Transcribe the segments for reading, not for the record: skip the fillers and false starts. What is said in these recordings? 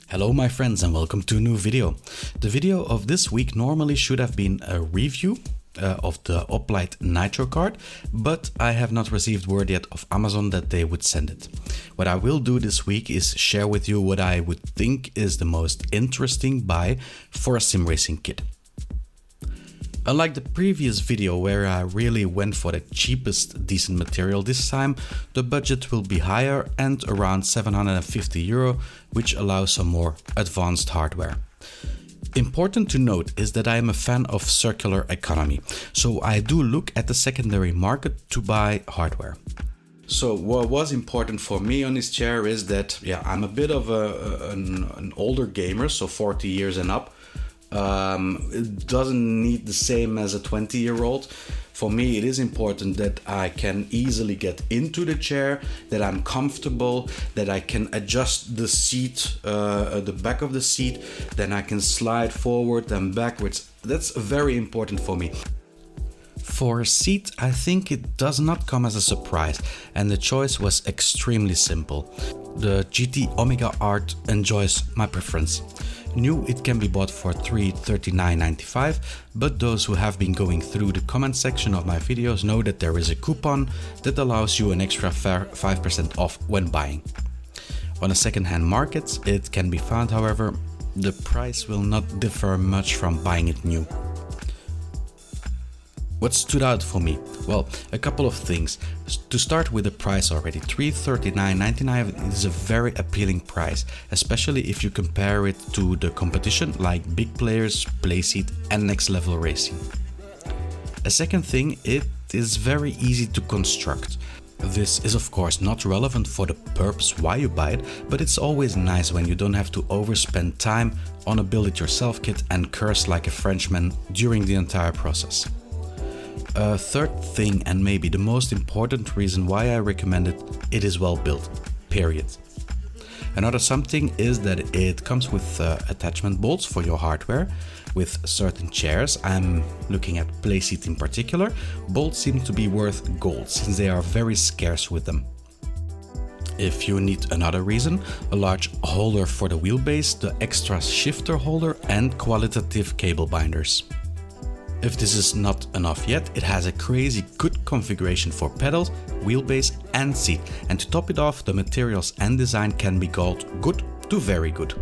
Hello my friends and welcome to a new video. The video of this week normally should have been a review of the Hoplite Nitro card, but I have not received word yet of Amazon that they would send it. What I will do this week is share with you what I would think is the most interesting buy for a sim racing kit. Unlike the previous video where I really went for the cheapest decent material, this time the budget will be higher and around €750, which allows some more advanced hardware. Important to note is that I am a fan of circular economy, so I do look at the secondary market to buy hardware. So what was important for me on this chair is that I'm a bit of an older gamer, so 40 years and up. It doesn't need the same as a 20-year-old. For me, it is important that I can easily get into the chair, that I'm comfortable, that I can adjust the seat, the back of the seat, then I can slide forward and backwards. That's very important for me. For a seat, I think it does not come as a surprise, and the choice was extremely simple. The GT Omega Art enjoys my preference. New, it can be bought for $339.95, but those who have been going through the comment section of my videos know that there is a coupon that allows you an extra 5% off when buying. On a second-hand market, it can be found, however, the price will not differ much from buying it new. What stood out for me? Well, a couple of things. To start with the price already, $339.99 is a very appealing price, especially if you compare it to the competition like Big Players, Playseat and Next Level Racing. A second thing, it is very easy to construct. This is of course not relevant for the purpose why you buy it, but it's always nice when you don't have to overspend time on a build-it-yourself kit and curse like a Frenchman during the entire process. A third thing, and maybe the most important reason why I recommend it, it is well built, period. Another something is that it comes with attachment bolts for your hardware. With certain chairs, I'm looking at Playseat in particular, bolts seem to be worth gold since they are very scarce with them. If you need another reason, a large holder for the wheelbase, the extra shifter holder and qualitative cable binders. If this is not enough yet, it has a crazy good configuration for pedals, wheelbase and seat, and to top it off, the materials and design can be called good to very good.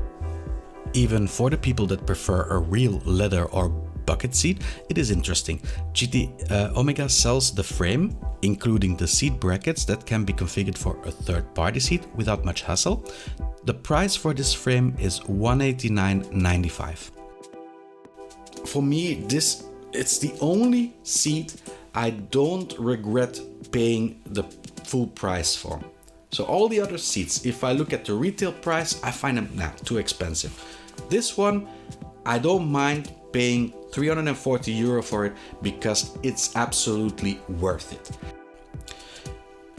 Even for the people that prefer a real leather or bucket seat, it is interesting. GT Omega sells the frame, including the seat brackets that can be configured for a third-party seat without much hassle. The price for this frame is $189.95. For me, it's the only seat I don't regret paying the full price for. So all the other seats, if I look at the retail price, I find them too expensive. This one, I don't mind paying €340 for it because it's absolutely worth it.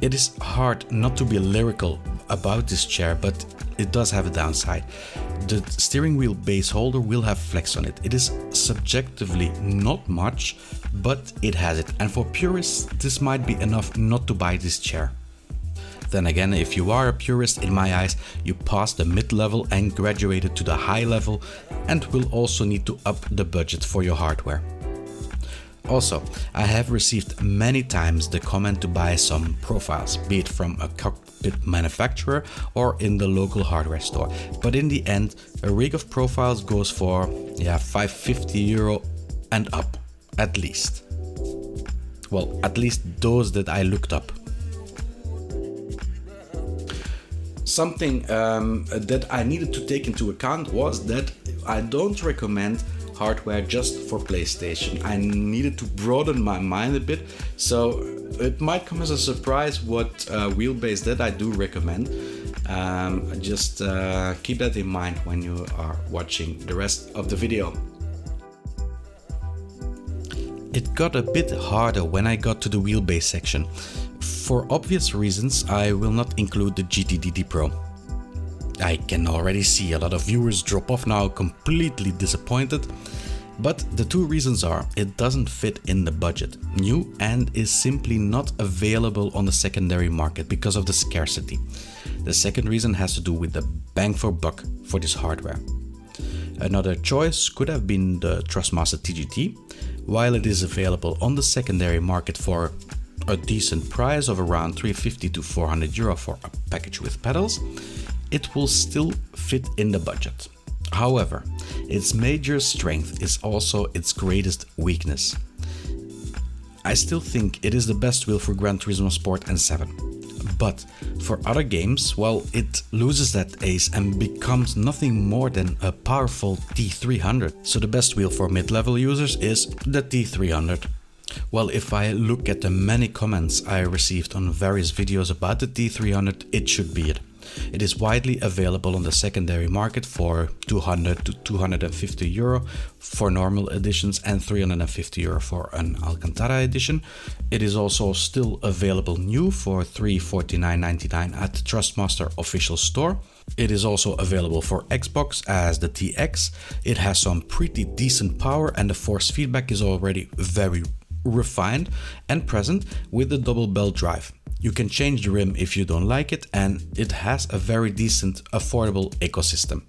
It is hard not to be lyrical about this chair, but it does have a downside. The steering wheel base holder will have flex on it. It is subjectively not much, but it has it. And for purists, this might be enough not to buy this chair. Then again, if you are a purist, in my eyes, you pass the mid-level and graduated to the high level and will also need to up the budget for your hardware. Also, I have received many times the comment to buy some profiles, be it from a Cockpit manufacturer or in the local hardware store. But in the end, a rig of profiles goes for €550 and up, at least. Well, at least those that I looked up. Something that I needed to take into account was that I don't recommend hardware just for PlayStation. I needed to broaden my mind a bit, so it might come as a surprise what wheelbase that I do recommend. Just keep that in mind when you are watching the rest of the video. It got a bit harder when I got to the wheelbase section. For obvious reasons, I will not include the GTDD Pro. I can already see a lot of viewers drop off now, completely disappointed. But the two reasons are, it doesn't fit in the budget, new, and is simply not available on the secondary market because of the scarcity. The second reason has to do with the bang for buck for this hardware. Another choice could have been the Thrustmaster TGT. While it is available on the secondary market for a decent price of around 350 to 400 euro for a package with pedals, it will still fit in the budget. However, its major strength is also its greatest weakness. I still think it is the best wheel for Gran Turismo Sport and 7. But for other games, well, it loses that ace and becomes nothing more than a powerful T300. So the best wheel for mid-level users is the T300. Well, if I look at the many comments I received on various videos about the T300, it should be it. It is widely available on the secondary market for 200 to 250 euro for normal editions and 350 euro for an Alcantara edition. It is also still available new for 349.99 at the Thrustmaster official store. It is also available for Xbox as the TX. It has some pretty decent power and the force feedback is already very refined and present with the double bell drive. You can change the rim if you don't like it, and it has a very decent, affordable ecosystem.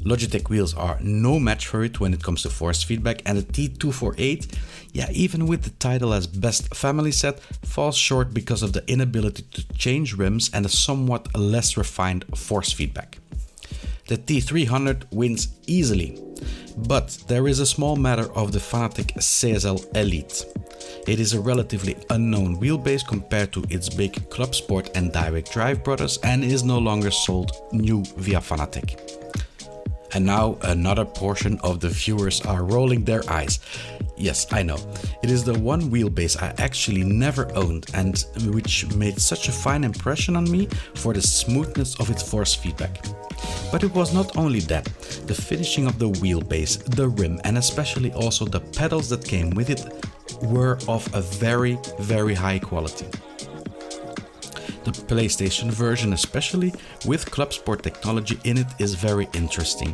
Logitech wheels are no match for it when it comes to force feedback, and the T248, even with the title as best family set, falls short because of the inability to change rims and a somewhat less refined force feedback. The T300 wins easily, but there is a small matter of the Fanatec CSL Elite. It is a relatively unknown wheelbase compared to its big Club Sport and Direct Drive brothers and is no longer sold new via Fanatec. And now another portion of the viewers are rolling their eyes. Yes, I know. It is the one wheelbase I actually never owned and which made such a fine impression on me for the smoothness of its force feedback. But it was not only that. The finishing of the wheelbase, the rim and especially also the pedals that came with it were of a very, very high quality. The PlayStation version, especially with Club Sport technology in it, is very interesting.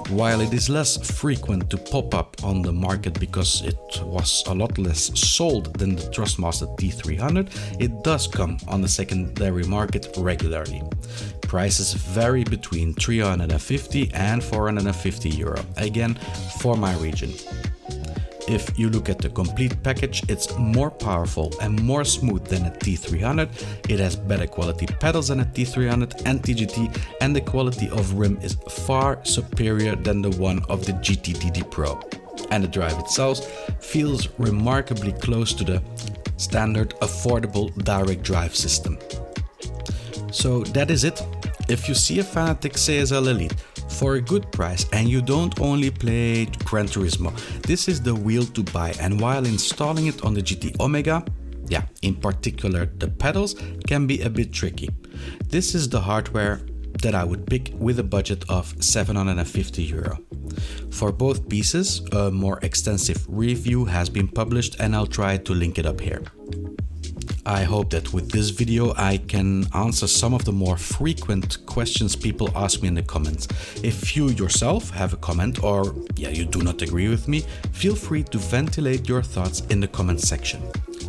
While it is less frequent to pop up on the market because it was a lot less sold than the Thrustmaster T300, it does come on the secondary market regularly. Prices vary between 350 and 450 euro, again for my region. If you look at the complete package, it's more powerful and more smooth than a T300, it has better quality pedals than a T300 and TGT, and the quality of rim is far superior than the one of the GTDD Pro. And the drive itself feels remarkably close to the standard affordable direct drive system. So that is it. If you see a Fanatec CSL Elite for a good price and you don't only play Gran Turismo, this is the wheel to buy, and while installing it on the GT Omega, in particular the pedals can be a bit tricky. This is the hardware that I would pick with a budget of 750 euro. For both pieces, a more extensive review has been published and I'll try to link it up here. I hope that with this video I can answer some of the more frequent questions people ask me in the comments. If you yourself have a comment or you do not agree with me, feel free to ventilate your thoughts in the comment section.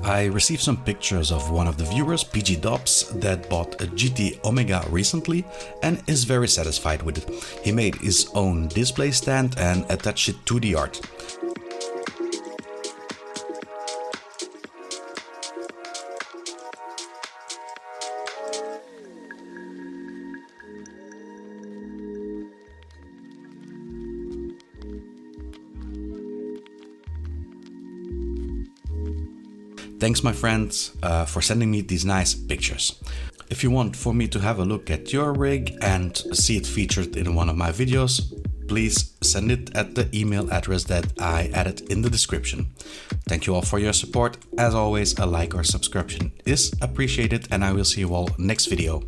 I received some pictures of one of the viewers, PG Dobbs, that bought a GT Omega recently and is very satisfied with it. He made his own display stand and attached it to the art. Thanks my friends for sending me these nice pictures. If you want for me to have a look at your rig and see it featured in one of my videos, please send it at the email address that I added in the description. Thank you all for your support. As always, a like or subscription is appreciated and I will see you all next video.